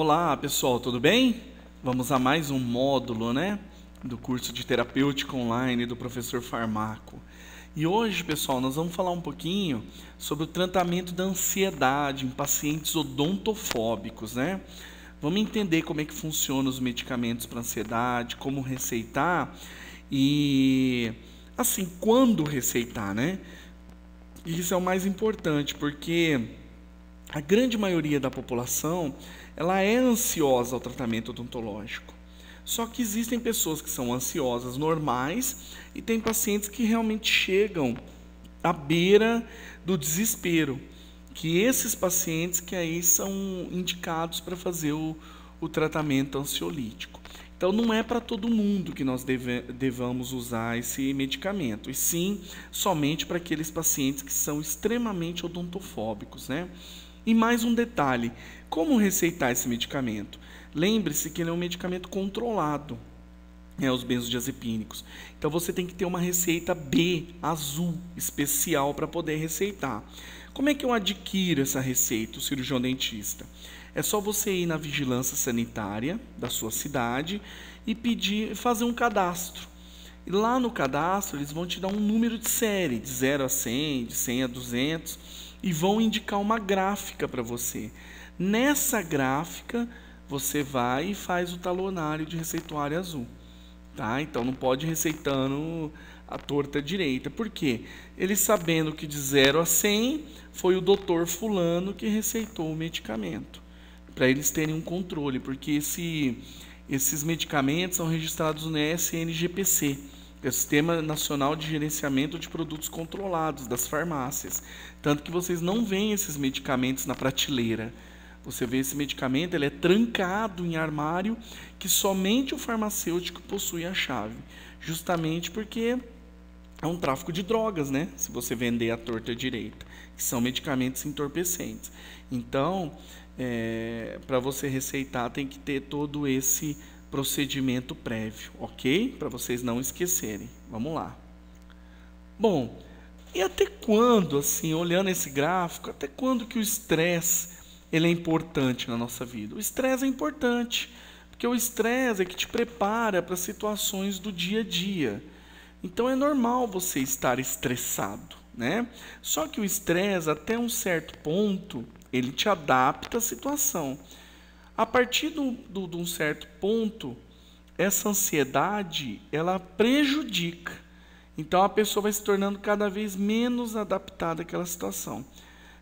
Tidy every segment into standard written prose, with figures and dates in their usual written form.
Olá, pessoal, tudo bem? Vamos a mais um módulo, do curso de terapêutica online do professor Farmaco. E hoje, pessoal, nós vamos falar um pouquinho sobre o tratamento da ansiedade em pacientes odontofóbicos, Vamos entender como é que funcionam os medicamentos para ansiedade, como receitar e, assim, quando receitar, Isso é o mais importante, porque a grande maioria da população, ela é ansiosa ao tratamento odontológico. Só que existem pessoas que são ansiosas normais e tem pacientes que realmente chegam à beira do desespero, que esses pacientes que aí são indicados para fazer o tratamento ansiolítico. Então não é para todo mundo que nós devamos usar esse medicamento, e sim somente para aqueles pacientes que são extremamente odontofóbicos, E mais um detalhe, como receitar esse medicamento? Lembre-se que ele é um medicamento controlado, os benzodiazepínicos. Então você tem que ter uma receita B, azul, especial para poder receitar. Como é que eu adquiro essa receita, o cirurgião dentista? É só você ir na vigilância sanitária da sua cidade e fazer um cadastro. E lá no cadastro eles vão te dar um número de série, de 0 a 100, de 100 a 200, e vão indicar uma gráfica para você. Nessa gráfica, você vai e faz o talonário de receituário azul. Então não pode ir receitando a torta direita. Por quê? Eles sabendo que de 0 a 100 foi o doutor fulano que receitou o medicamento. Para eles terem um controle, porque esses medicamentos são registrados no SNGPC, que é o Sistema Nacional de Gerenciamento de Produtos Controlados, das farmácias. Tanto que vocês não veem esses medicamentos na prateleira. Você vê esse medicamento, ele é trancado em armário, que somente o farmacêutico possui a chave. Justamente porque é um tráfico de drogas, se você vender a torta direita, que são medicamentos entorpecentes. Então, para você receitar, tem que ter todo esse procedimento prévio, ok? Para vocês não esquecerem. Vamos lá. Bom, e até quando, assim, olhando esse gráfico, até quando que o estresse ele é importante na nossa vida? O estresse é importante, porque o estresse é que te prepara para situações do dia a dia. Então é normal você estar estressado, Só que o estresse, até um certo ponto, ele te adapta à situação. A partir de um certo ponto, essa ansiedade, ela prejudica. Então a pessoa vai se tornando cada vez menos adaptada àquela situação.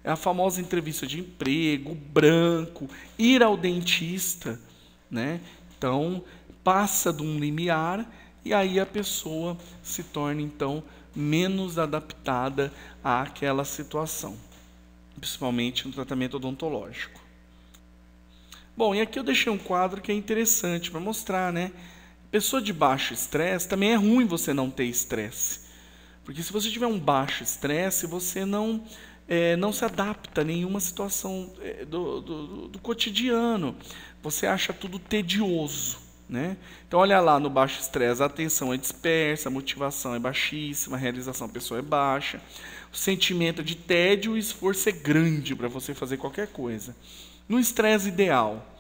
É a famosa entrevista de emprego, branco, ir ao dentista, Então passa de um limiar e aí a pessoa se torna então menos adaptada àquela situação, principalmente no tratamento odontológico. Bom, e aqui eu deixei um quadro que é interessante para mostrar, Pessoa de baixo estresse, também é ruim você não ter estresse. Porque se você tiver um baixo estresse, você não se adapta a nenhuma situação do cotidiano. Você acha tudo tedioso, Então, olha lá, no baixo estresse, a atenção é dispersa, a motivação é baixíssima, a realização pessoal é baixa, o sentimento de tédio e esforço é grande para você fazer qualquer coisa. No estresse ideal,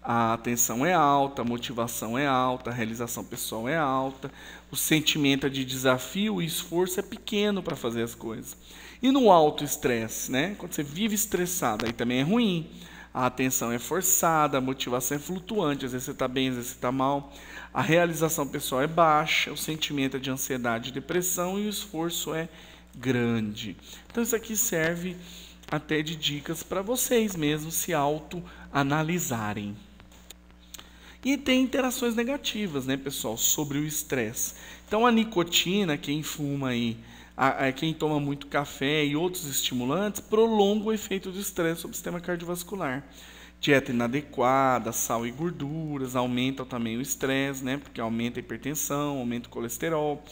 a atenção é alta, a motivação é alta, a realização pessoal é alta, o sentimento de desafio e esforço é pequeno para fazer as coisas. E no alto estresse, quando você vive estressado, aí também é ruim. A atenção é forçada, a motivação é flutuante, às vezes você está bem, às vezes você está mal. A realização pessoal é baixa, o sentimento é de ansiedade e depressão e o esforço é grande. Então isso aqui serve até de dicas para vocês mesmos se autoanalisarem. E tem interações negativas, pessoal, sobre o estresse. Então, a nicotina, quem fuma aí, quem toma muito café e outros estimulantes, prolonga o efeito do estresse sobre o sistema cardiovascular. Dieta inadequada, sal e gorduras, aumentam também o estresse, porque aumenta a hipertensão, aumenta o colesterol.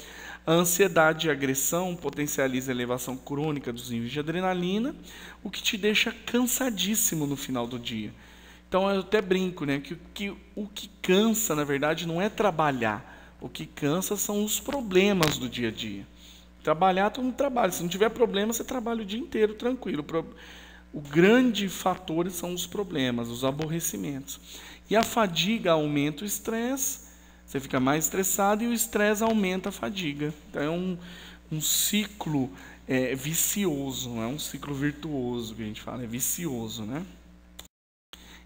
A ansiedade e a agressão potencializa a elevação crônica dos níveis de adrenalina, o que te deixa cansadíssimo no final do dia. Então eu até brinco, que o que cansa, na verdade, não é trabalhar. O que cansa são os problemas do dia a dia. Trabalhar, todo mundo trabalha. Se não tiver problema, você trabalha o dia inteiro tranquilo. o grande fator são os problemas, os aborrecimentos. E a fadiga aumenta o estresse, você fica mais estressado e o estresse aumenta a fadiga. Então é um ciclo vicioso, não é um ciclo virtuoso que a gente fala, é vicioso, né?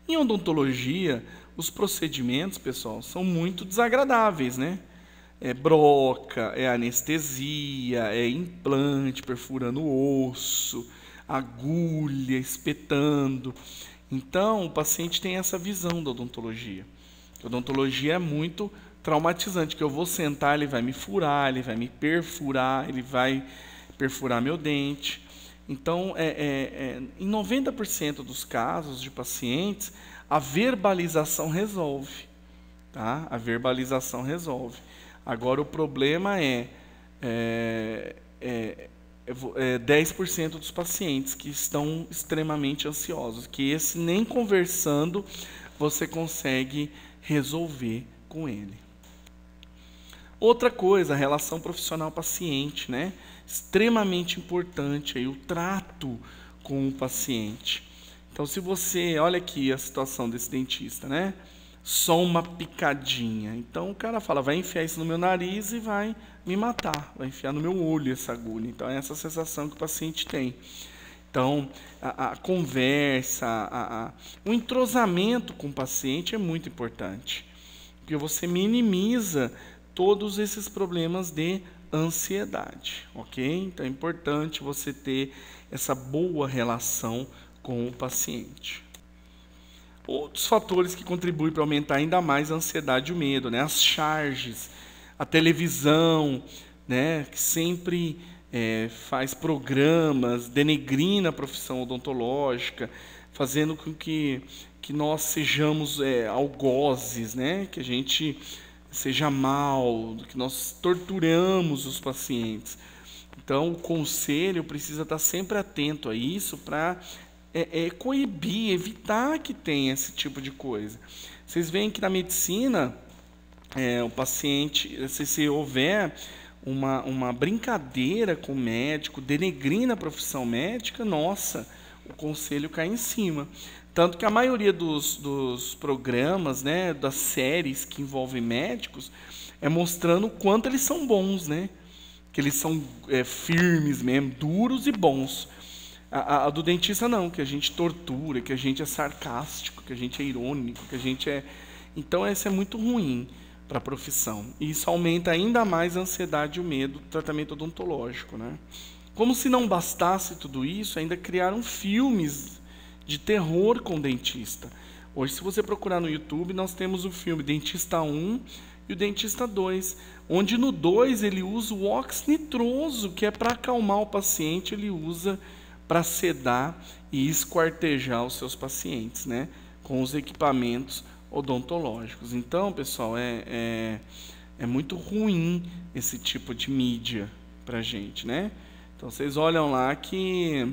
Em odontologia, os procedimentos, pessoal, são muito desagradáveis, né? É broca, é anestesia, é implante perfurando o osso, agulha espetando. Então, o paciente tem essa visão da odontologia. A odontologia é muito traumatizante, que eu vou sentar, ele vai me furar, ele vai me perfurar, ele vai perfurar meu dente. Então, em 90% dos casos de pacientes, a verbalização resolve. Tá? A verbalização resolve. Agora, o problema é 10% dos pacientes que estão extremamente ansiosos, que esse nem conversando você consegue resolver com ele. Outra coisa, a relação profissional-paciente, né? Extremamente importante aí, o trato com o paciente. Então, se você, olha aqui a situação desse dentista, né? Só uma picadinha. Então, o cara fala, vai enfiar isso no meu nariz e vai me matar, vai enfiar no meu olho essa agulha. Então, é essa sensação que o paciente tem. Então, a conversa, o entrosamento com o paciente é muito importante, porque você minimiza todos esses problemas de ansiedade, ok? Então, é importante você ter essa boa relação com o paciente. Outros fatores que contribuem para aumentar ainda mais a ansiedade e o medo, né? As charges, a televisão, né? Que sempre faz programas, denegrindo a profissão odontológica, fazendo com que nós sejamos algozes, né? Que a gente seja mal, que nós torturamos os pacientes. Então, o conselho precisa estar sempre atento a isso para coibir, evitar que tenha esse tipo de coisa. Vocês veem que na medicina, o paciente, se houver uma brincadeira com o médico, denegrindo a profissão médica, nossa, o conselho cai em cima. Tanto que a maioria dos programas, né, das séries que envolvem médicos, é mostrando o quanto eles são bons, né? Que eles são firmes mesmo, duros e bons. A do dentista não, que a gente tortura, que a gente é sarcástico, que a gente é irônico, que a gente é... Então, isso é muito ruim para a profissão. E isso aumenta ainda mais a ansiedade e o medo do tratamento odontológico, né? Como se não bastasse tudo isso, ainda criaram filmes de terror com o dentista. Hoje, se você procurar no YouTube, nós temos o filme Dentista 1 e o Dentista 2, onde no 2 ele usa o óxido nitroso, que é para acalmar o paciente, ele usa para sedar e esquartejar os seus pacientes, né, com os equipamentos odontológicos. Então, pessoal, é muito ruim esse tipo de mídia para a gente, né? Então, vocês olham lá que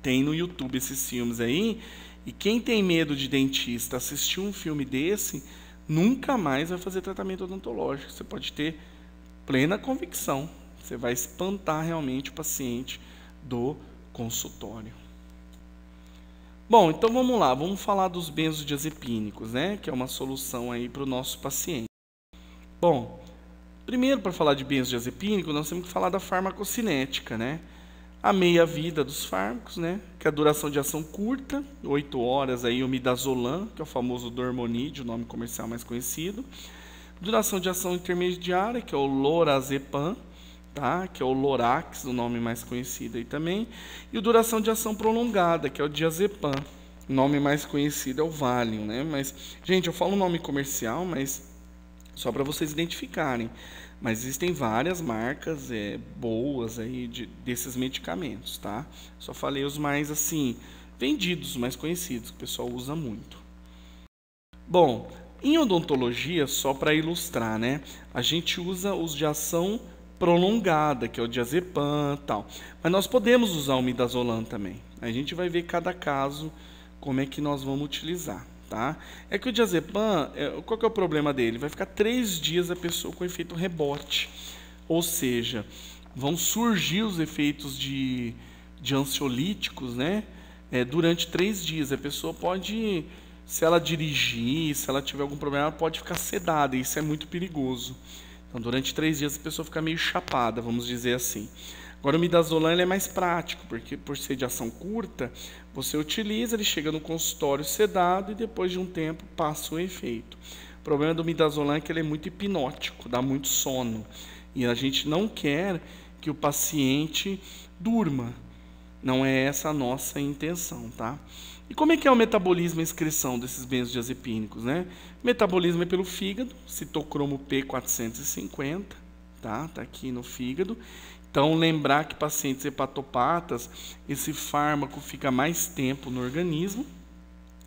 tem no YouTube esses filmes aí, e quem tem medo de dentista assistir um filme desse, nunca mais vai fazer tratamento odontológico. Você pode ter plena convicção. Você vai espantar realmente o paciente do consultório. Bom, então vamos lá, vamos falar dos benzodiazepínicos, né? Que é uma solução aí para o nosso paciente. Bom, primeiro, para falar de benzodiazepínico, nós temos que falar da farmacocinética, né? A meia-vida dos fármacos, né? Que é a duração de ação curta, 8 horas, aí o midazolam, que é o famoso dormonide, o nome comercial mais conhecido. Duração de ação intermediária, que é o lorazepam, tá? Que é o Lorax, o nome mais conhecido aí também. E o duração de ação prolongada, que é o diazepam. O nome mais conhecido é o Valium, né? Mas, gente, eu falo o nome comercial, mas só para vocês identificarem. Mas existem várias marcas boas aí desses medicamentos, tá? Só falei os mais, assim, vendidos, os mais conhecidos, que o pessoal usa muito. Bom, em odontologia, só para ilustrar, né? A gente usa os de ação prolongada, que é o diazepam e tal. Mas nós podemos usar o midazolam também. A gente vai ver cada caso como é que nós vamos utilizar. Tá? É que o diazepam, qual que é o problema dele? Vai ficar 3 dias a pessoa com efeito rebote. Ou seja, vão surgir os efeitos de ansiolíticos, né? durante 3 dias. A pessoa pode, se ela dirigir, se ela tiver algum problema, ela pode ficar sedada, e isso é muito perigoso. Então, durante 3 dias a pessoa fica meio chapada, vamos dizer assim. Agora, o midazolam ele é mais prático, porque por ser de ação curta, você utiliza, ele chega no consultório sedado e depois de um tempo passa o efeito. O problema do midazolam é que ele é muito hipnótico, dá muito sono. E a gente não quer que o paciente durma. Não é essa a nossa intenção, tá? E como é que é o metabolismo e a excreção desses benzodiazepínicos, né? O metabolismo é pelo fígado, citocromo P450, tá? Tá aqui no fígado. Então, lembrar que pacientes hepatopatas, esse fármaco fica mais tempo no organismo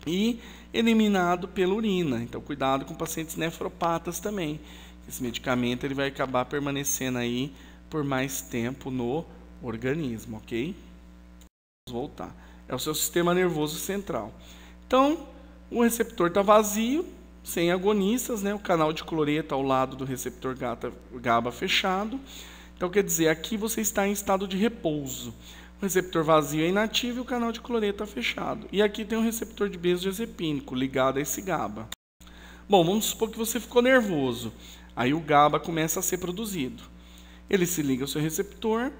e eliminado pela urina. Então, cuidado com pacientes nefropatas também. Esse medicamento ele vai acabar permanecendo aí por mais tempo no organismo, ok? Vamos voltar. É o seu sistema nervoso central. Então, o receptor está vazio, sem agonistas, né? O canal de cloreto ao lado do receptor GABA fechado. Então, quer dizer, aqui você está em estado de repouso. O receptor vazio é inativo e o canal de cloreto está fechado. E aqui tem um receptor de benzodiazepínico ligado a esse GABA. Bom, vamos supor que você ficou nervoso. Aí o GABA começa a ser produzido. Ele se liga ao seu receptor,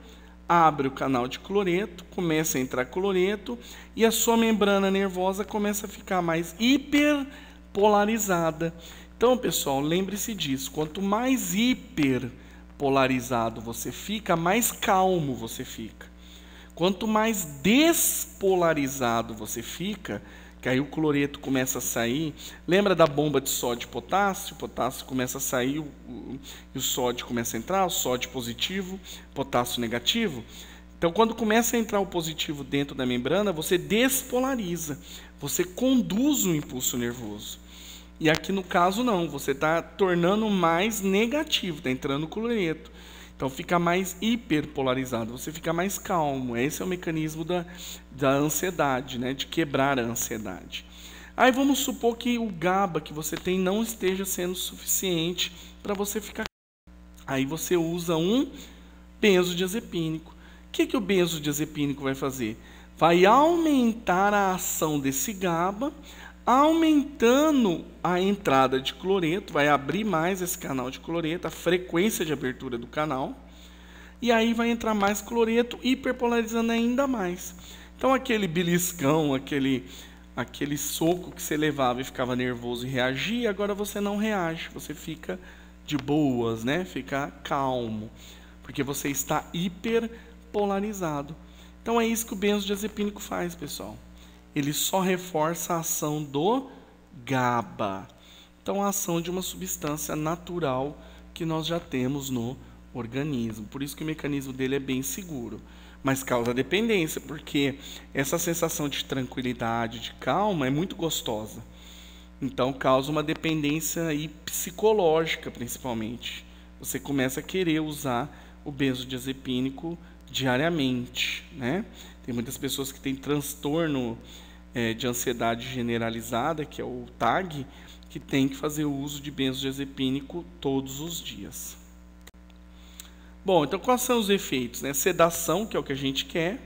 abre o canal de cloreto, começa a entrar cloreto e a sua membrana nervosa começa a ficar mais hiperpolarizada. Então, pessoal, lembre-se disso. Quanto mais hiperpolarizado você fica, mais calmo você fica. Quanto mais despolarizado você fica, que aí o cloreto começa a sair, lembra da bomba de sódio e potássio? O potássio começa a sair e o sódio começa a entrar, o sódio positivo, potássio negativo. Então, quando começa a entrar o positivo dentro da membrana, você despolariza, você conduz o impulso nervoso. E aqui no caso não, você está tornando mais negativo, está entrando o cloreto. Então fica mais hiperpolarizado, você fica mais calmo. Esse é o mecanismo da ansiedade, né? De quebrar a ansiedade. Aí vamos supor que o GABA que você tem não esteja sendo suficiente para você ficar calmo. Aí você usa um benzodiazepínico. O que o benzodiazepínico vai fazer? Vai aumentar a ação desse GABA, aumentando a entrada de cloreto, vai abrir mais esse canal de cloreto, a frequência de abertura do canal, e aí vai entrar mais cloreto, hiperpolarizando ainda mais. Então aquele beliscão, aquele soco que você levava e ficava nervoso e reagia, agora você não reage, você fica de boas, né? Fica calmo, porque você está hiperpolarizado. Então é isso que o benzodiazepínico faz, pessoal. Ele só reforça a ação do GABA. Então, a ação de uma substância natural que nós já temos no organismo. Por isso que o mecanismo dele é bem seguro. Mas causa dependência, porque essa sensação de tranquilidade, de calma, é muito gostosa. Então, causa uma dependência aí psicológica, principalmente. Você começa a querer usar o benzodiazepínico diariamente, né? Tem muitas pessoas que têm transtorno de ansiedade generalizada, que é o TAG, que tem que fazer o uso de benzodiazepínico todos os dias. Bom, então quais são os efeitos, né? Sedação, que é o que a gente quer.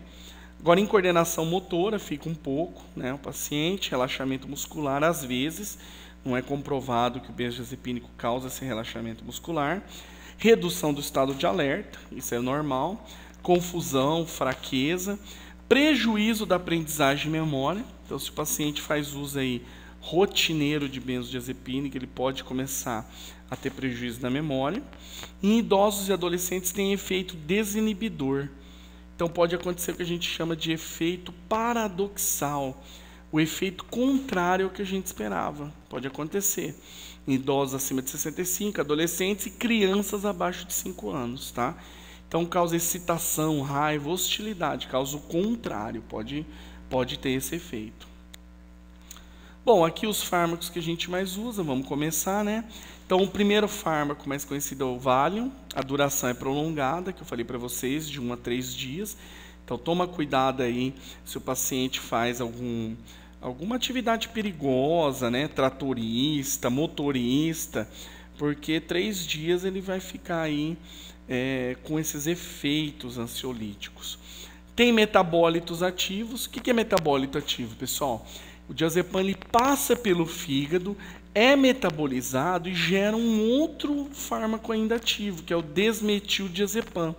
Agora, em coordenação motora, fica um pouco, né? O paciente, relaxamento muscular, às vezes, não é comprovado que o benzodiazepínico causa esse relaxamento muscular. Redução do estado de alerta, isso é normal. Confusão, fraqueza, prejuízo da aprendizagem e memória. Então, se o paciente faz uso aí rotineiro de benzodiazepínico, ele pode começar a ter prejuízo da memória. Em idosos e adolescentes tem efeito desinibidor. Então, pode acontecer o que a gente chama de efeito paradoxal, o efeito contrário ao que a gente esperava. Pode acontecer em idosos acima de 65, adolescentes e crianças abaixo de 5 anos, tá? Então, causa excitação, raiva, hostilidade, causa o contrário, pode ter esse efeito. Bom, aqui os fármacos que a gente mais usa, vamos começar, né? Então, o primeiro fármaco mais conhecido é o Valium, a duração é prolongada, que eu falei para vocês, de 1 a 3 dias. Então, toma cuidado aí se o paciente faz alguma atividade perigosa, né? Tratorista, motorista, porque 3 dias ele vai ficar aí com esses efeitos ansiolíticos. Tem metabólitos ativos. O que é metabólito ativo, pessoal? O diazepam ele passa pelo fígado, é metabolizado e gera um outro fármaco ainda ativo, que é o desmetildiazepam.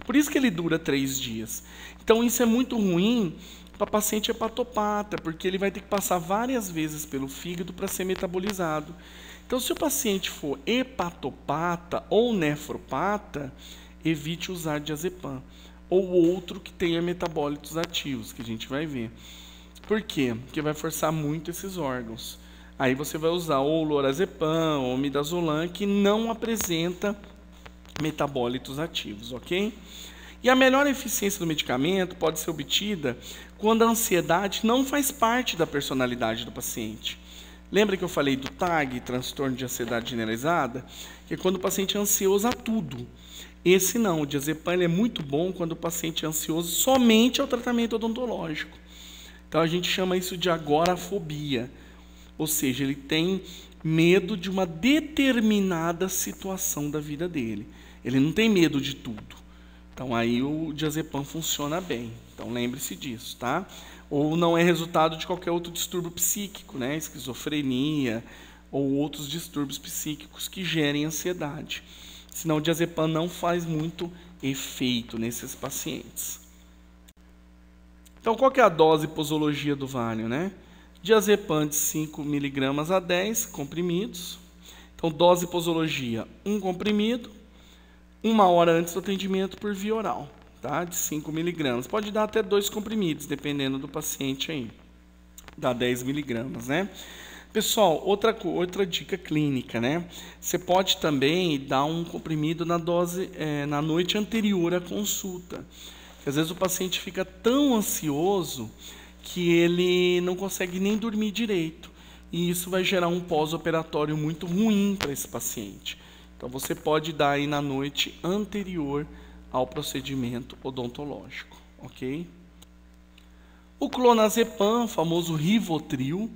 Por isso que ele dura 3 dias. Então isso é muito ruim para paciente hepatopata, porque ele vai ter que passar várias vezes pelo fígado para ser metabolizado. Então, se o paciente for hepatopata ou nefropata, evite usar diazepam ou outro que tenha metabólitos ativos, que a gente vai ver. Por quê? Porque vai forçar muito esses órgãos. Aí você vai usar ou lorazepam ou midazolam, que não apresenta metabólitos ativos, ok? E a melhor eficiência do medicamento pode ser obtida quando a ansiedade não faz parte da personalidade do paciente. Lembra que eu falei do TAG, transtorno de ansiedade generalizada? Que é quando o paciente é ansioso a tudo. Esse não, o diazepam é muito bom quando o paciente é ansioso somente ao tratamento odontológico. Então a gente chama isso de agorafobia. Ou seja, ele tem medo de uma determinada situação da vida dele. Ele não tem medo de tudo. Então aí o diazepam funciona bem. Então lembre-se disso, tá? Ou não é resultado de qualquer outro distúrbio psíquico, né? Esquizofrenia ou outros distúrbios psíquicos que gerem ansiedade. Senão o diazepam não faz muito efeito nesses pacientes. Então qual que é a dose e posologia do Valium, né? Diazepam de 5 mg a 10 comprimidos. Então dose e posologia, 1 comprimido, 1 hora antes do atendimento por via oral, tá? De 5 mg. Pode dar até 2 comprimidos, dependendo do paciente aí. Dá 10 mg, né? Pessoal, outra dica clínica, né? Você pode também dar um comprimido na dose na noite anterior à consulta. Porque às vezes o paciente fica tão ansioso que ele não consegue nem dormir direito. E isso vai gerar um pós-operatório muito ruim para esse paciente. Então você pode dar aí na noite anterior ao procedimento odontológico, ok? O clonazepam, famoso Rivotril,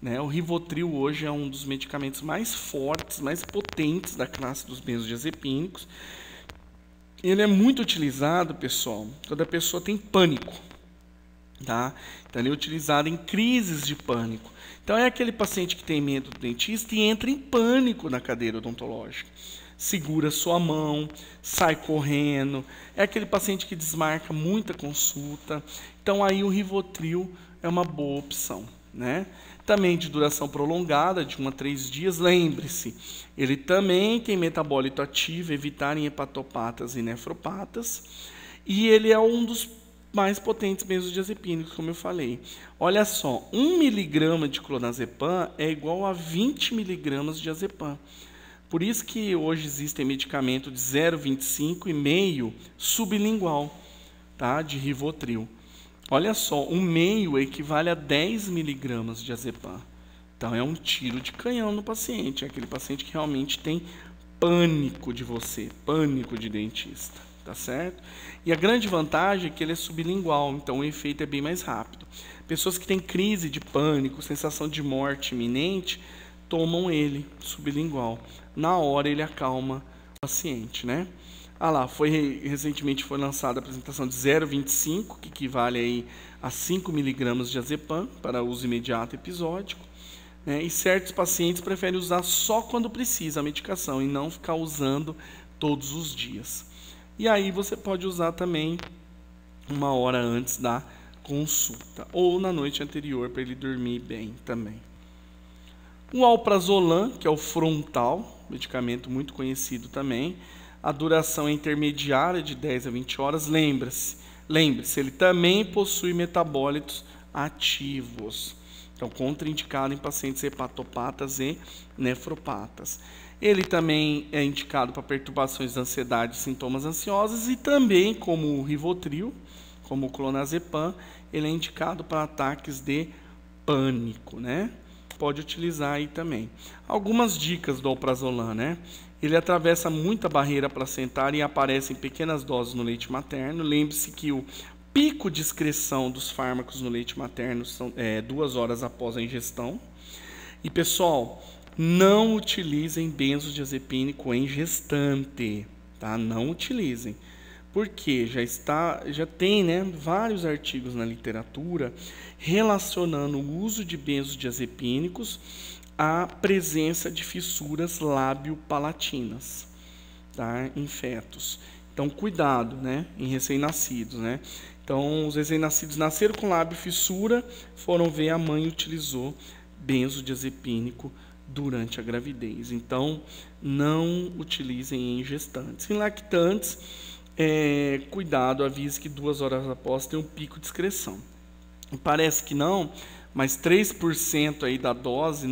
né? O Rivotril hoje é um dos medicamentos mais fortes, mais potentes da classe dos benzodiazepínicos. Ele é muito utilizado, pessoal, quando a pessoa tem pânico, tá? Então ele é utilizado em crises de pânico. Então é aquele paciente que tem medo do dentista e entra em pânico na cadeira odontológica. Segura sua mão, sai correndo. É aquele paciente que desmarca muita consulta. Então aí o Rivotril é uma boa opção, né? Também de duração prolongada, de 1 a 3 dias. Lembre-se, ele também tem metabólito ativo, evitarem hepatopatas e nefropatas. E ele é um dos mais potentes benzodiazepínicos, como eu falei. Olha só, 1 mg de clonazepam é igual a 20 mg de diazepam. Por isso que hoje existem medicamentos de 0,25 e meio sublingual, tá? De Rivotril. Olha só, 1 meio equivale a 10 mg de diazepam. Então é um tiro de canhão no paciente, é aquele paciente que realmente tem pânico de você, pânico de dentista, tá certo? E a grande vantagem é que ele é sublingual, então o efeito é bem mais rápido. Pessoas que têm crise de pânico, sensação de morte iminente, tomam ele sublingual. Na hora ele acalma o paciente, né? Ah lá, recentemente foi lançada a apresentação de 0,25, que equivale aí a 5 mg de diazepam para uso imediato episódico. Né? E certos pacientes preferem usar só quando precisa a medicação e não ficar usando todos os dias. E aí você pode usar também 1 hora antes da consulta ou na noite anterior para ele dormir bem também. O alprazolam, que é o frontal, medicamento muito conhecido também, a duração é intermediária de 10 a 20 horas. Lembre-se, ele também possui metabólitos ativos. Então, contraindicado em pacientes hepatopatas e nefropatas. Ele também é indicado para perturbações da ansiedade e sintomas ansiosos e também, como o Rivotril, como o clonazepam, ele é indicado para ataques de pânico, né? Pode utilizar aí também. Algumas dicas do alprazolam, né? Ele atravessa muita barreira placentária e aparece em pequenas doses no leite materno. Lembre-se que o pico de excreção dos fármacos no leite materno são 2 horas após a ingestão. E, pessoal, não utilizem benzodiazepínico em gestante, tá? Não utilizem. Porque já tem, né, vários artigos na literatura relacionando o uso de benzodiazepínicos à presença de fissuras lábio-palatinas, tá, em fetos. Então, cuidado, né, em recém-nascidos, né? Então, os recém-nascidos nasceram com lábio fissura, foram ver a mãe utilizou benzodiazepínico durante a gravidez. Então, não utilizem em gestantes. Em lactantes, cuidado, avise que 2 horas após tem um pico de excreção. Parece que não, mas 3% aí da dose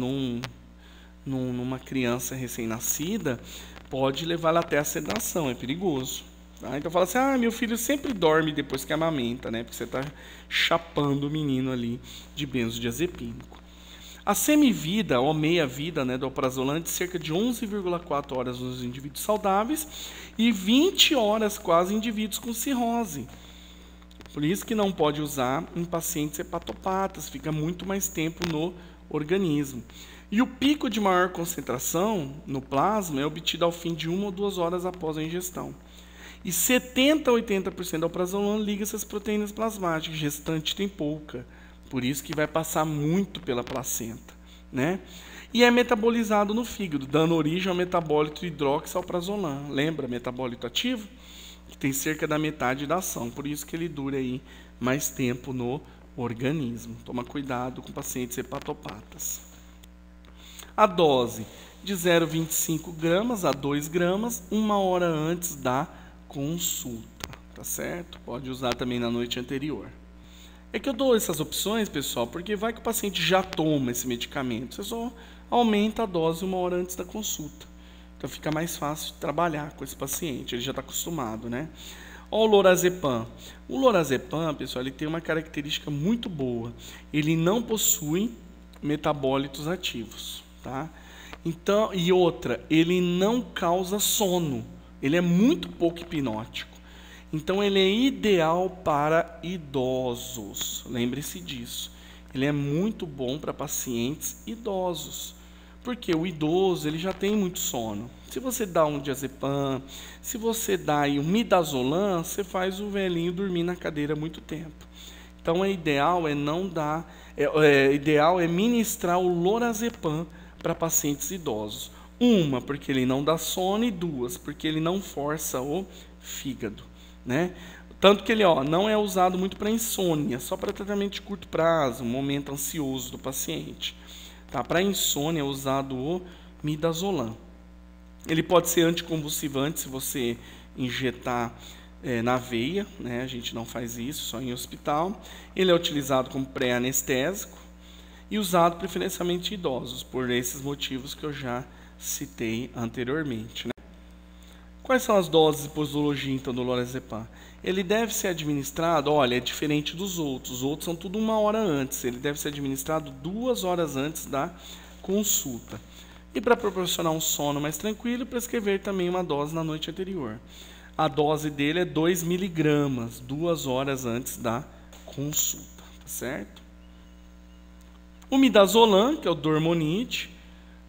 numa criança recém-nascida pode levá-la até a sedação, é perigoso. Tá? Então fala assim, meu filho sempre dorme depois que amamenta, né? Porque você está chapando o menino ali de benzodiazepínico. A semivida, ou meia-vida, né, do alprazolam, de cerca de 11,4 horas nos indivíduos saudáveis e 20 horas quase em indivíduos com cirrose. Por isso que não pode usar em pacientes hepatopatas, fica muito mais tempo no organismo. E o pico de maior concentração no plasma é obtido ao fim de 1 ou 2 horas após a ingestão. E 70% a 80% do alprazolam liga essas proteínas plasmáticas, gestante tem pouca. Por isso que vai passar muito pela placenta, né? E é metabolizado no fígado, dando origem ao metabólito hidroxalprazolam. Lembra, metabólito ativo? Que tem cerca da metade da ação, por isso que ele dura aí mais tempo no organismo. Toma cuidado com pacientes hepatopatas. A dose de 0,25 gramas a 2 gramas, 1 hora antes da consulta, tá certo? Pode usar também na noite anterior. É que eu dou essas opções, pessoal, porque vai que o paciente já toma esse medicamento. Você só aumenta a dose 1 hora antes da consulta. Então fica mais fácil trabalhar com esse paciente, ele já está acostumado, né? Olha o lorazepam. O lorazepam, pessoal, ele tem uma característica muito boa. Ele não possui metabólitos ativos, tá? Então, e outra, ele não causa sono. Ele é muito pouco hipnótico. Então, ele é ideal para idosos. Lembre-se disso. Ele é muito bom para pacientes idosos. Porque o idoso ele já tem muito sono. Se você dá um diazepam, se você dá aí um midazolam, você faz o velhinho dormir na cadeira muito tempo. Então, ideal é ministrar o lorazepam para pacientes idosos. 1, porque ele não dá sono, e 2, porque ele não força o fígado. Né? Tanto que ele não é usado muito para insônia, só para tratamento de curto prazo, um momento ansioso do paciente. Tá? Para insônia é usado o midazolam. Ele pode ser anticonvulsivante se você injetar na veia, né? A gente não faz isso, só em hospital. Ele é utilizado como pré-anestésico e usado preferencialmente em idosos, por esses motivos que eu já citei anteriormente. Né? Quais são as doses de posologia, então, do lorazepam? Ele deve ser administrado, olha, é diferente dos outros. Os outros são tudo 1 hora antes. Ele deve ser administrado 2 horas antes da consulta. E para proporcionar um sono mais tranquilo, prescrever também uma dose na noite anterior. A dose dele é 2 miligramas, 2 horas antes da consulta, tá certo? O midazolam, que é o dormonide,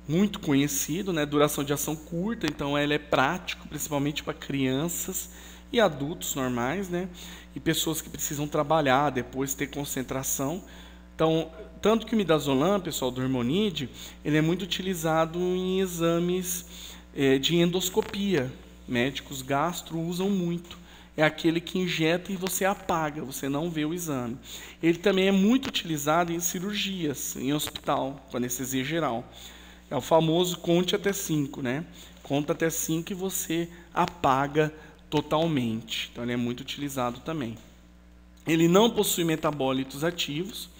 muito conhecido, né? Duração de ação curta, então ele é prático, principalmente para crianças e adultos normais, né? E pessoas que precisam trabalhar, depois ter concentração. Então, tanto que o midazolam, pessoal, do dormonide, ele é muito utilizado em exames de endoscopia. Médicos gastro usam muito. É aquele que injeta e você apaga, você não vê o exame. Ele também é muito utilizado em cirurgias, em hospital, com anestesia geral. É o famoso conte até 5, né? Conta até 5 e você apaga totalmente. Então, ele é muito utilizado também. Ele não possui metabólitos ativos,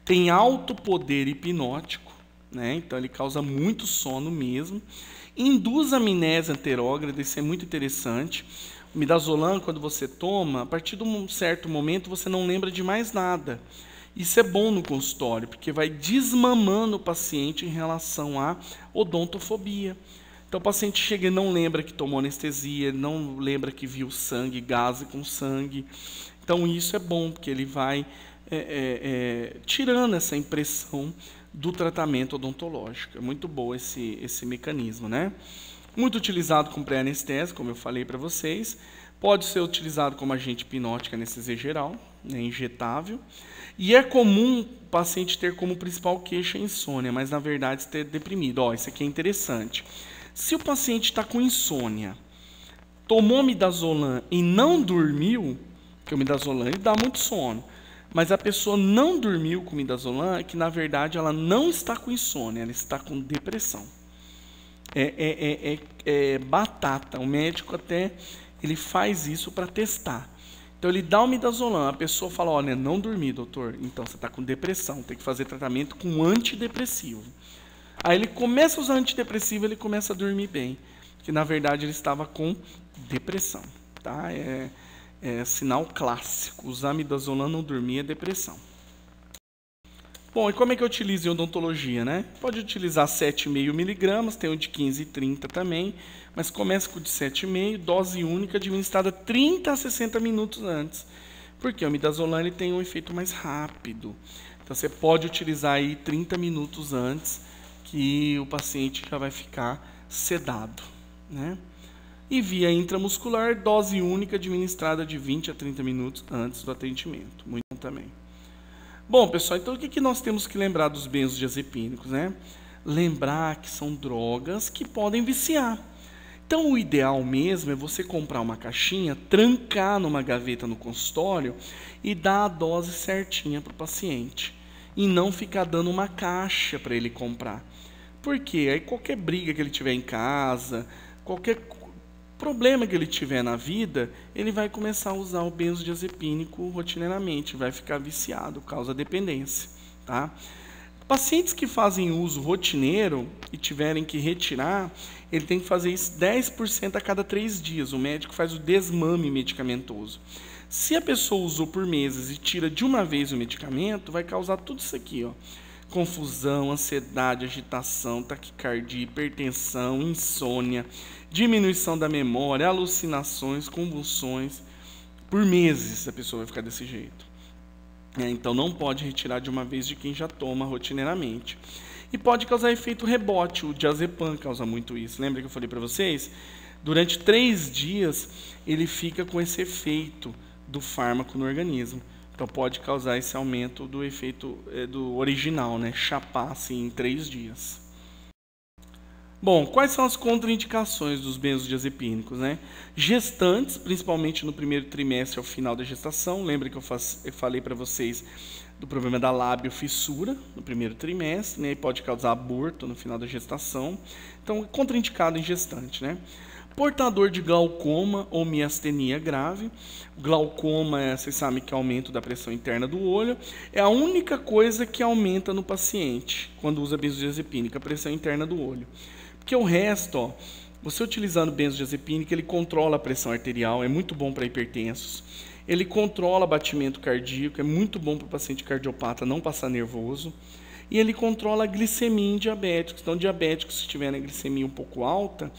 tem alto poder hipnótico, né? Então, ele causa muito sono mesmo. Induz amnésia anterógrada, isso é muito interessante. O midazolam, quando você toma, a partir de um certo momento, você não lembra de mais nada. Isso é bom no consultório, porque vai desmamando o paciente em relação à odontofobia. Então, o paciente chega e não lembra que tomou anestesia, não lembra que viu sangue, gase com sangue. Então, isso é bom, porque ele vai tirando essa impressão do tratamento odontológico. É muito bom esse mecanismo, né? Muito utilizado como pré-anestésico, como eu falei para vocês. Pode ser utilizado como agente hipnótico, anestesia geral, né, injetável. E é comum o paciente ter como principal queixa a insônia, mas na verdade ter deprimido. Ó, isso aqui é interessante. Se o paciente está com insônia, tomou midazolam e não dormiu, porque o midazolam ele dá muito sono, mas a pessoa não dormiu com midazolam, é que na verdade ela não está com insônia, ela está com depressão. É batata. O médico até ele faz isso para testar. Então ele dá o midazolam, a pessoa fala, olha, não dormi, doutor, então você está com depressão, tem que fazer tratamento com antidepressivo. Aí ele começa a usar antidepressivo, ele começa a dormir bem, que na verdade ele estava com depressão, tá? É sinal clássico, usar midazolam não dormir é depressão. Bom, e como é que eu utilizo em odontologia, né? Pode utilizar 7,5 miligramas, tem o de 15 e 30 também, mas começa com o de 7,5, dose única, administrada 30 a 60 minutos antes. Porque o midazolam ele tem um efeito mais rápido. Então você pode utilizar aí 30 minutos antes, que o paciente já vai ficar sedado, né? E via intramuscular, dose única, administrada de 20 a 30 minutos antes do atendimento. Muito bom também. Bom, pessoal, então o que nós temos que lembrar dos benzodiazepínicos, né? Lembrar que são drogas que podem viciar. Então, o ideal mesmo é você comprar uma caixinha, trancar numa gaveta no consultório e dar a dose certinha para o paciente. E não ficar dando uma caixa para ele comprar. Por quê? Aí qualquer briga que ele tiver em casa, qualquer problema que ele tiver na vida, ele vai começar a usar o benzodiazepínico rotineiramente, vai ficar viciado, causa dependência, tá? Pacientes que fazem uso rotineiro e tiverem que retirar, ele tem que fazer isso 10% a cada 3 dias. O médico faz o desmame medicamentoso. Se a pessoa usou por meses e tira de uma vez o medicamento, vai causar tudo isso aqui, ó. Confusão, ansiedade, agitação, taquicardia, hipertensão, insônia, diminuição da memória, alucinações, convulsões. Por meses a pessoa vai ficar desse jeito. Então não pode retirar de uma vez de quem já toma rotineiramente. E pode causar efeito rebote, o diazepam causa muito isso. Lembra que eu falei para vocês? Durante 3 dias ele fica com esse efeito do fármaco no organismo. Então pode causar esse aumento do efeito do original, né? Chapar assim em 3 dias. Bom, quais são as contraindicações dos benzodiazepínicos, né? Gestantes, principalmente no primeiro trimestre ao final da gestação. Lembra que eu falei para vocês do problema da lábio-fissura no primeiro trimestre, né? E pode causar aborto no final da gestação. Então, contraindicado em gestante, né? Portador de glaucoma ou miastenia grave. O glaucoma, vocês sabem que é aumento da pressão interna do olho. É a única coisa que aumenta no paciente quando usa benzodiazepínica, a pressão interna do olho. Porque o resto, ó, você utilizando benzodiazepínica, ele controla a pressão arterial, é muito bom para hipertensos. Ele controla batimento cardíaco, é muito bom para o paciente cardiopata não passar nervoso. E ele controla a glicemia em diabéticos. Então, diabéticos, se tiverem a glicemia um pouco alta,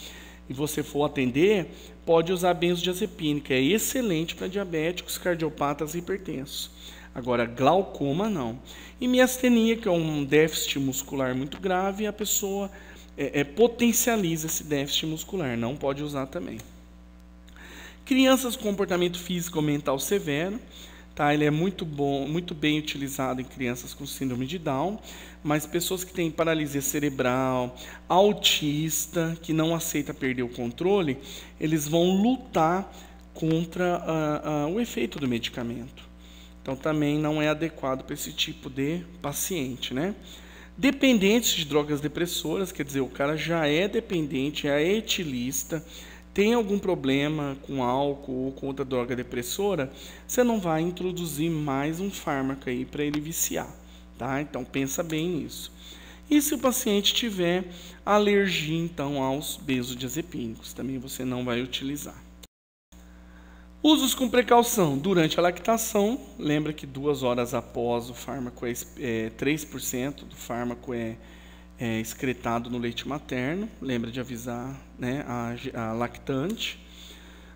e você for atender, pode usar benzodiazepínica. É excelente para diabéticos, cardiopatas e hipertensos. Agora, glaucoma não. E miastenia, que é um déficit muscular muito grave, a pessoa potencializa esse déficit muscular. Não pode usar também. Crianças com comportamento físico ou mental severo. Tá? Ele é muito bom, muito bem utilizado em crianças com síndrome de Down, mas pessoas que têm paralisia cerebral, autista, que não aceita perder o controle, eles vão lutar contra o efeito do medicamento. Então também não é adequado para esse tipo de paciente, né? Dependentes de drogas depressoras, quer dizer, o cara já é dependente, é etilista, tem algum problema com álcool ou com outra droga depressora, você não vai introduzir mais um fármaco aí para ele viciar, tá? Então pensa bem nisso. E se o paciente tiver alergia então aos benzodiazepínicos, também você não vai utilizar. Usos com precaução durante a lactação. Lembra que 2 horas após o fármaco 3% do fármaco é excretado no leite materno. Lembra de avisar, né, a lactante.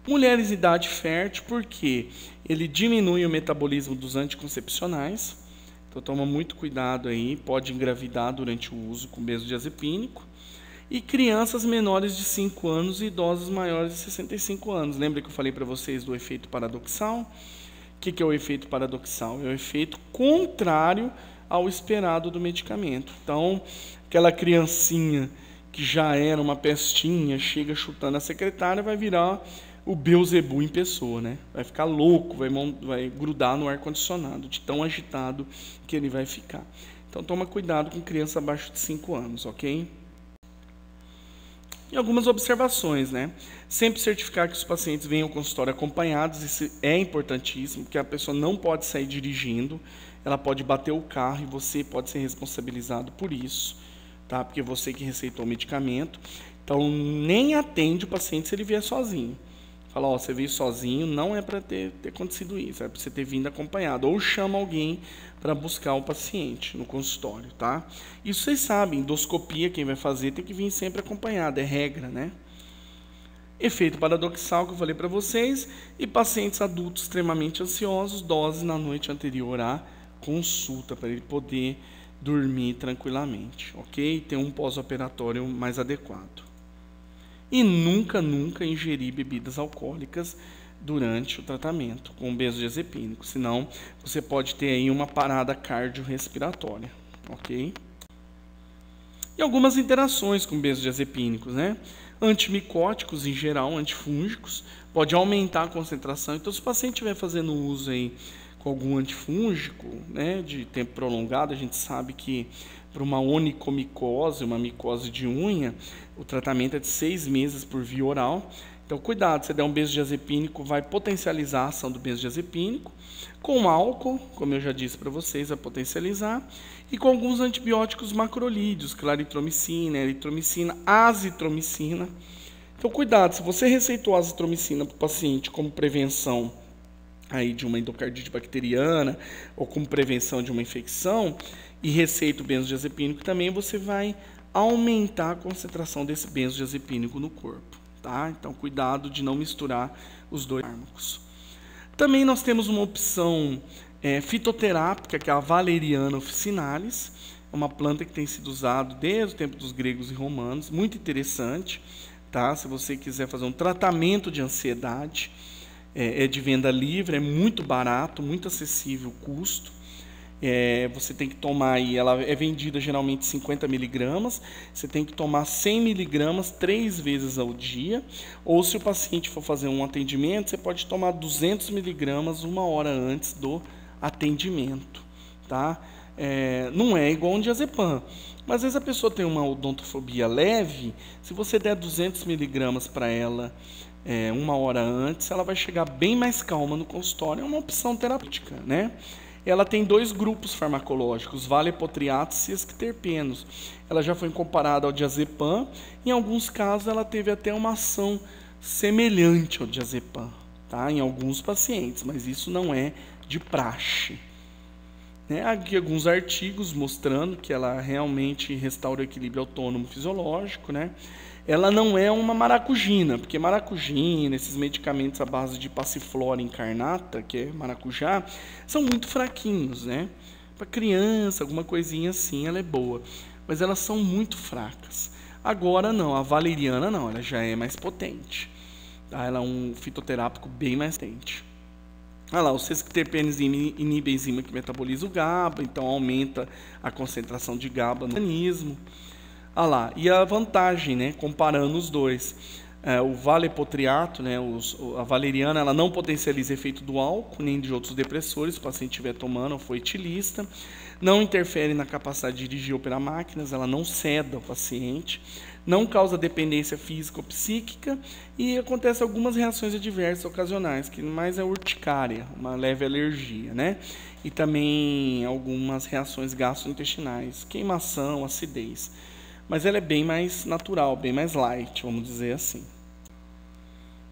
Mulheres em idade fértil, porque ele diminui o metabolismo dos anticoncepcionais. Então toma muito cuidado aí, pode engravidar durante o uso com benzodiazepínico. e crianças menores de 5 anos e idosos maiores de 65 anos. Lembra que eu falei para vocês do efeito paradoxal? O que é o efeito paradoxal? É o efeito contrário ao esperado do medicamento. Então, aquela criancinha que já era uma pestinha, chega chutando a secretária, vai virar o Beelzebub em pessoa, né? Vai ficar louco, vai grudar no ar-condicionado, de tão agitado que ele vai ficar. Então, toma cuidado com criança abaixo de 5 anos, ok? E algumas observações, né? Sempre certificar que os pacientes venham ao consultório acompanhados, isso é importantíssimo, porque a pessoa não pode sair dirigindo, ela pode bater o carro e você pode ser responsabilizado por isso, tá? Porque você que receitou o medicamento. Então, nem atende o paciente se ele vier sozinho. Fala, ó, você veio sozinho, não é para ter acontecido isso, é para você ter vindo acompanhado. Ou chama alguém para buscar o paciente no consultório, tá? Isso vocês sabem, endoscopia, quem vai fazer tem que vir sempre acompanhado, é regra, né? Efeito paradoxal que eu falei para vocês, e pacientes adultos extremamente ansiosos, dose na noite anterior à consulta, para ele poder dormir tranquilamente, ok? Ter um pós-operatório mais adequado. E nunca ingerir bebidas alcoólicas durante o tratamento com benzodiazepínico, senão você pode ter aí uma parada cardiorrespiratória, ok? E algumas interações com benzodiazepínicos, né? Antimicóticos em geral, antifúngicos, pode aumentar a concentração. Então, se o paciente estiver fazendo uso aí com algum antifúngico, né, de tempo prolongado, a gente sabe que para uma onicomicose, uma micose de unha, o tratamento é de 6 meses por via oral. Então, cuidado, se der um benzodiazepínico, vai potencializar a ação do benzodiazepínico. Com álcool, como eu já disse para vocês, vai potencializar. E com alguns antibióticos macrolídeos, claritromicina, eritromicina, azitromicina. Então, cuidado, se você receitou azitromicina para o paciente como prevenção aí de uma endocardite bacteriana ou como prevenção de uma infecção e receita o benzodiazepínico também, você vai aumentar a concentração desse benzodiazepínico no corpo, tá? Então, cuidado de não misturar os dois fármacos. Também nós temos uma opção fitoterápica, que é a Valeriana officinalis, é uma planta que tem sido usada desde o tempo dos gregos e romanos, muito interessante, tá? Se você quiser fazer um tratamento de ansiedade, é de venda livre, é muito barato, muito acessível o custo. Você tem que tomar aí, ela é vendida geralmente 50 miligramas, você tem que tomar 100 miligramas 3 vezes ao dia, ou se o paciente for fazer um atendimento, você pode tomar 200 miligramas 1 hora antes do atendimento, tá? Não é igual um diazepam, mas às vezes a pessoa tem uma odontofobia leve, se você der 200 miligramas para ela 1 hora antes, ela vai chegar bem mais calma no consultório, é uma opção terapêutica, né? Ela tem 2 grupos farmacológicos, valepotriatos e esquiterpenos. Ela já foi comparada ao diazepam, em alguns casos ela teve até uma ação semelhante ao diazepam, tá? Em alguns pacientes, mas isso não é de praxe. Há aqui alguns artigos mostrando que ela realmente restaura o equilíbrio autônomo fisiológico, né? Ela não é uma maracujina, porque maracujina, esses medicamentos à base de passiflora incarnata, que é maracujá, são muito fraquinhos, né? Para criança, alguma coisinha assim, ela é boa, mas elas são muito fracas. Agora não, a valeriana não, ela já é mais potente, tá? Ela é um fitoterápico bem mais potente. Olha lá, os sesquiterpenes inibem a enzima que metaboliza o GABA, então aumenta a concentração de GABA no organismo. Olha lá, e a vantagem, né, comparando os dois, o valepotriato, né, a valeriana, ela não potencializa efeito do álcool, nem de outros depressores, se o paciente estiver tomando ou for etilista, não interfere na capacidade de dirigir ou operar máquinas, ela não ceda ao paciente, não causa dependência física ou psíquica e acontece algumas reações adversas ocasionais, que mais é urticária, uma leve alergia, né? E também algumas reações gastrointestinais, queimação, acidez. Mas ela é bem mais natural, bem mais light, vamos dizer assim.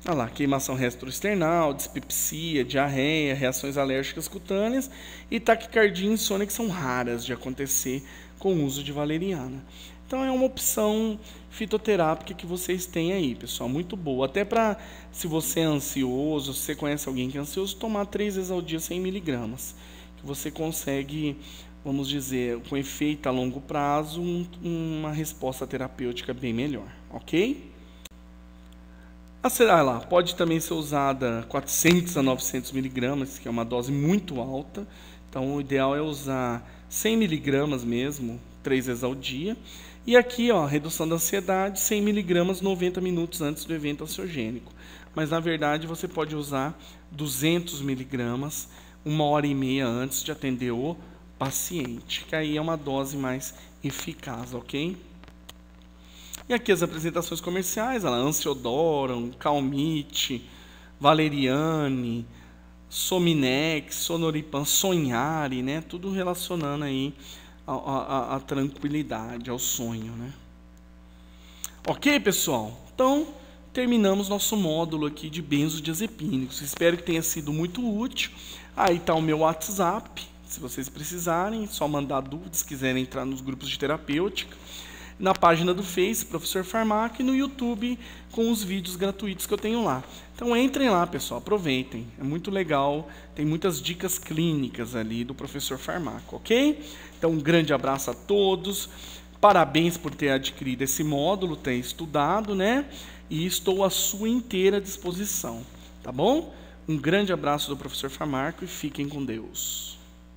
Olha lá, queimação retroesternal, dispepsia, diarreia, reações alérgicas cutâneas e taquicardia e insônia, que são raras de acontecer com o uso de valeriana. Então, é uma opção fitoterápica que vocês têm aí, pessoal, muito boa. Até para, se você é ansioso, se você conhece alguém que é ansioso, tomar 3 vezes ao dia 100 miligramas, que você consegue vamos dizer, com efeito a longo prazo, uma resposta terapêutica bem melhor, ok? Pode também ser usada 400 a 900 miligramas, que é uma dose muito alta. Então, o ideal é usar 100 miligramas mesmo, 3 vezes ao dia. E aqui, redução da ansiedade, 100 miligramas 90 minutos antes do evento ansiogênico. Mas, na verdade, você pode usar 200 miligramas 1h30 antes de atender o paciente, que aí é uma dose mais eficaz, ok? E aqui as apresentações comerciais, Ansiodoron, Calmite, Valeriane, Sominex, Sonoripan, Sonhare, né? Tudo relacionando aí a tranquilidade, ao sonho, né? Ok, pessoal? Então, terminamos nosso módulo aqui de benzodiazepínicos. Espero que tenha sido muito útil. Aí está o meu WhatsApp, se vocês precisarem, só mandar dúvidas, quiserem entrar nos grupos de terapêutica. Na página do Face, Professor Farmaco, e no YouTube com os vídeos gratuitos que eu tenho lá. Então entrem lá, pessoal, aproveitem. É muito legal, tem muitas dicas clínicas ali do Professor Farmaco, ok? Então um grande abraço a todos. Parabéns por ter adquirido esse módulo, ter estudado, né? E estou à sua inteira disposição, tá bom? Um grande abraço do Professor Farmaco e fiquem com Deus.